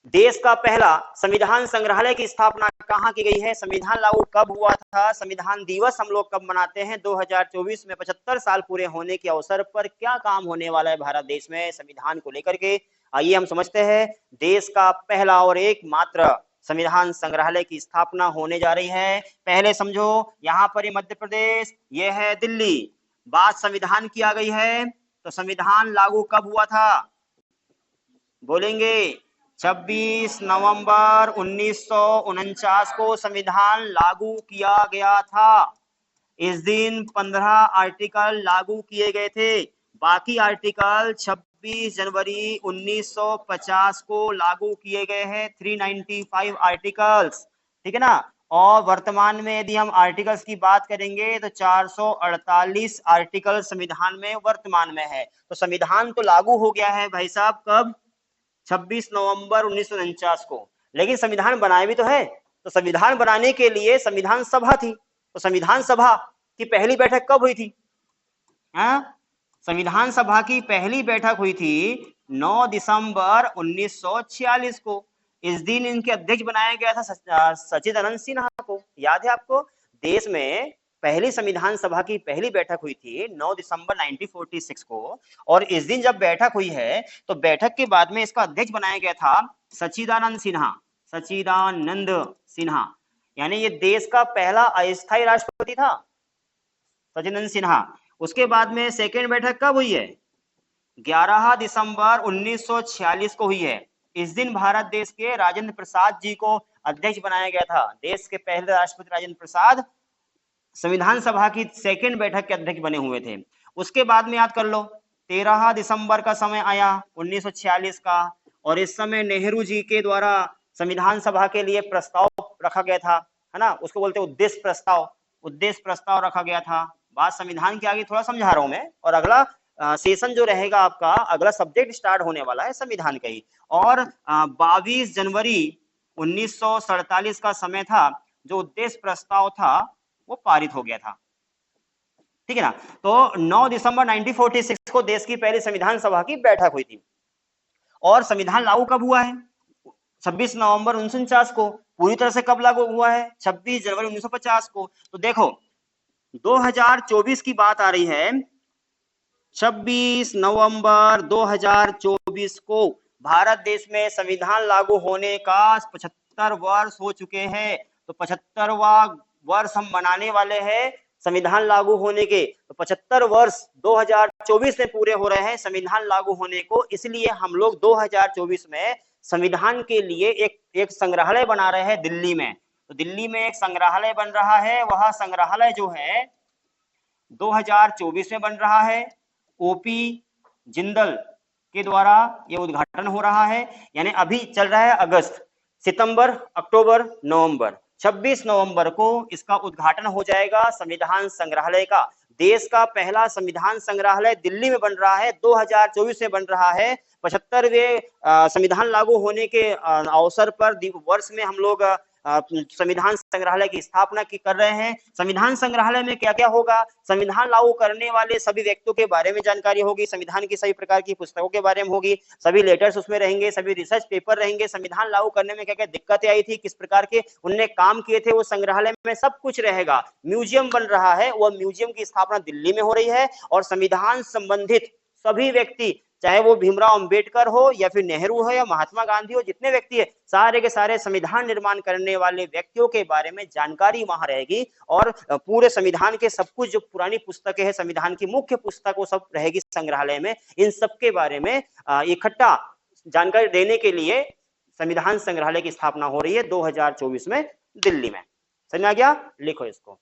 देश का पहला संविधान संग्रहालय की स्थापना कहाँ की गई है? संविधान लागू कब हुआ था? संविधान दिवस हम लोग कब मनाते हैं? 2024 में 75 साल पूरे होने के अवसर पर क्या काम होने वाला है भारत देश में संविधान को लेकर के? आइए हम समझते हैं। देश का पहला और एकमात्र संविधान संग्रहालय की स्थापना होने जा रही है। पहले समझो, यहाँ पर ये मध्य प्रदेश, ये है दिल्ली। बात संविधान की आ गई है, तो संविधान लागू कब हुआ था? बोलेंगे 26 नवंबर 1949 को संविधान लागू किया गया था। इस दिन 15 आर्टिकल लागू किए गए थे। बाकी आर्टिकल 26 जनवरी 1950 को लागू किए गए हैं। 395 आर्टिकल्स, ठीक है ना। और वर्तमान में यदि हम आर्टिकल्स की बात करेंगे तो 448 आर्टिकल संविधान में वर्तमान में है। तो संविधान तो लागू हो गया है भाई साहब, कब? 26 नवंबर 1949 को। लेकिन संविधान बनाया भी तो है। तो संविधान बनाने के लिए संविधान सभा थी। तो संविधान सभा की पहली बैठक कब हुई थी? संविधान सभा की पहली बैठक हुई थी 9 दिसंबर 1946 को। इस दिन इनके अध्यक्ष बनाया गया था सच्चिदानंद सिन्हा को। याद है आपको? देश में पहली संविधान सभा की पहली बैठक हुई थी 9 दिसंबर 1946 को। और इस दिन जब बैठक हुई है तो बैठक के बाद में इसका अध्यक्ष बनाया गया था सच्चिदानंद सिन्हा। सच्चिदानंद सिन्हा यानी ये देश का पहला अस्थायी राष्ट्रपति था, सच्चिदानंद सिन्हा। उसके बाद में सेकेंड बैठक कब हुई है? 11 दिसंबर 1946 को हुई है। इस दिन भारत देश के राजेंद्र प्रसाद जी को अध्यक्ष बनाया गया था। देश के पहले राष्ट्रपति राजेंद्र प्रसाद संविधान सभा की सेकेंड बैठक के अध्यक्ष बने हुए थे। उसके बाद में याद कर लो, 13 दिसंबर का समय आया 1946 का, और इस समय नेहरू जी के द्वारा संविधान सभा के लिए प्रस्ताव रखा गया था, है ना। उसको बोलते हैं उद्देश्य प्रस्ताव। उद्देश्य प्रस्ताव रखा गया था। बात संविधान के आगे थोड़ा समझा रहा हूं मैं। और अगला सेशन जो रहेगा आपका, अगला सब्जेक्ट स्टार्ट होने वाला है संविधान का ही। और 22 जनवरी 1947 का समय था, जो उद्देश्य प्रस्ताव था वो पारित हो गया था, ठीक है ना। तो 9 दिसंबर 1946 को देश की पहली संविधान सभा की बैठक हुई थी। और संविधान लागू कब हुआ है? 26 नवंबर 1949 को। पूरी तरह से कब लागू हुआ है? 26 जनवरी 1950 को। तो देखो 2024 की बात आ रही है। 26 नवंबर 2024 को भारत देश में संविधान लागू होने का 75 वर्ष हो चुके हैं। तो 75वां वर्ष हम मनाने वाले हैं संविधान लागू होने के। तो 75 वर्ष 2024 में पूरे हो रहे हैं संविधान लागू होने को। इसलिए हम लोग 2024 में संविधान के लिए एक संग्रहालय बना रहे हैं दिल्ली में। तो दिल्ली में एक संग्रहालय बन रहा है। वह संग्रहालय जो है 2024 में बन रहा है। ओपी जिंदल के द्वारा ये उद्घाटन हो रहा है। यानी अभी चल रहा है अगस्त, सितंबर, अक्टूबर, नवंबर। 26 नवंबर को इसका उद्घाटन हो जाएगा संविधान संग्रहालय का। देश का पहला संविधान संग्रहालय दिल्ली में बन रहा है, 2024 में बन रहा है। 75वें संविधान लागू होने के अवसर पर वर्ष में हम लोग संविधान संग्रहालय की स्थापना कर रहे हैं। संविधान संग्रहालय में क्या क्या होगा? संविधान लागू करने वाले सभी व्यक्तियों के बारे में जानकारी होगी, संविधान की सभी प्रकार की पुस्तकों के बारे में होगी, सभी लेटर्स उसमें रहेंगे, सभी रिसर्च पेपर रहेंगे, संविधान लागू करने में क्या क्या दिक्कतें आई थी, किस प्रकार के उनने काम किए थे, वो संग्रहालय में सब कुछ रहेगा। म्यूजियम बन रहा है, वह म्यूजियम की स्थापना दिल्ली में हो रही है। और संविधान संबंधित सभी व्यक्ति, चाहे वो भीमराव अंबेडकर हो या फिर नेहरू हो या महात्मा गांधी हो, जितने व्यक्ति है सारे के सारे संविधान निर्माण करने वाले व्यक्तियों के बारे में जानकारी वहां रहेगी। और पूरे संविधान के सब कुछ जो पुरानी पुस्तकें हैं, संविधान की मुख्य पुस्तक, वो सब रहेगी संग्रहालय में। इन सब के बारे में इकट्ठा जानकारी देने के लिए संविधान संग्रहालय की स्थापना हो रही है 2024 में दिल्ली में। समझ में आ गया? लिखो इसको।